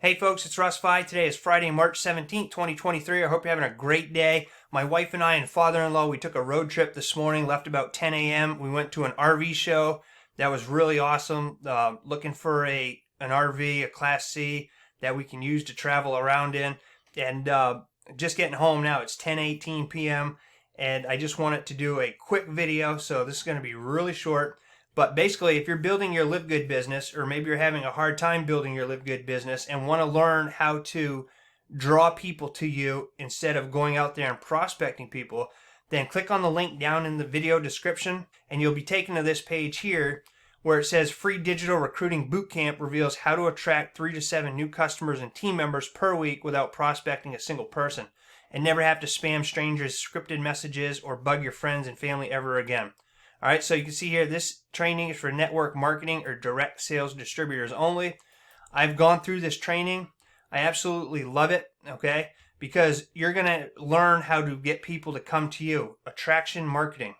Hey folks, it's Russ. Today is Friday, March 17th, 2023. I hope you're having a great day. My wife and I and father-in-law, we took a road trip this morning, left about 10 a.m. We went to an RV show. That was really awesome. Looking for an RV, a Class C, that we can use to travel around in. And just getting home now. It's 10:18 p.m. And I just wanted to do a quick video. So this is going to be really short. But basically, if you're building your LiveGood business, or maybe you're having a hard time building your LiveGood business and want to learn how to draw people to you instead of going out there and prospecting people, then click on the link down in the video description and you'll be taken to this page here where it says Free Digital Recruiting Bootcamp reveals how to attract 3 to 7 new customers and team members per week without prospecting a single person, and never have to spam strangers' scripted messages or bug your friends and family ever again. All right, so you can see here, this training is for network marketing or direct sales distributors only. I've gone through this training. I absolutely love it, okay? Because you're going to learn how to get people to come to you, attraction marketing.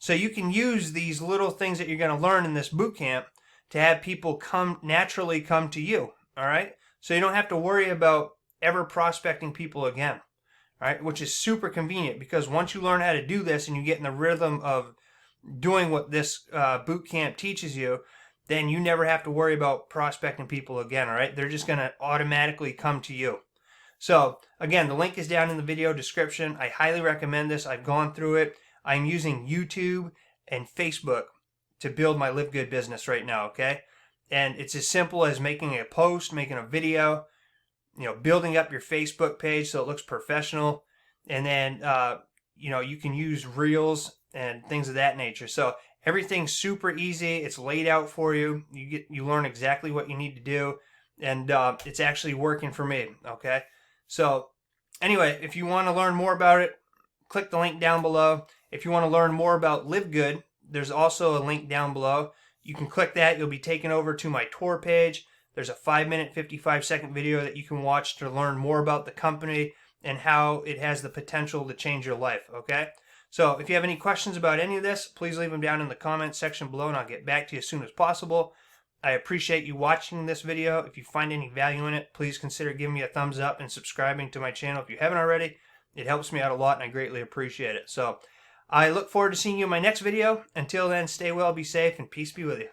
So you can use these little things that you're going to learn in this boot camp to have people naturally come to you, all right? So you don't have to worry about ever prospecting people again, all right? Which is super convenient, because once you learn how to do this and you get in the rhythm of doing what this boot camp teaches you, then you never have to worry about prospecting people again, all right? They're just going to automatically come to you. So, again, the link is down in the video description. I highly recommend this. I've gone through it. I'm using YouTube and Facebook to build my LiveGood business right now, okay? And it's as simple as making a post, making a video, building up your Facebook page so it looks professional, and then, you can use Reels and things of that nature. So everything's super easy. It's laid out for you. You learn exactly what you need to do, and it's actually working for me, okay? So anyway, if you want to learn more about it, click the link down below. If you want to learn more about LiveGood, there's also a link down below. You can click that. You'll be taken over to my tour page. There's a 5-minute, 55-second video that you can watch to learn more about the company and how it has the potential to change your life, okay? So if you have any questions about any of this, please leave them down in the comments section below and I'll get back to you as soon as possible. I appreciate you watching this video. If you find any value in it, please consider giving me a thumbs up and subscribing to my channel if you haven't already. It helps me out a lot and I greatly appreciate it. So I look forward to seeing you in my next video. Until then, stay well, be safe, and peace be with you.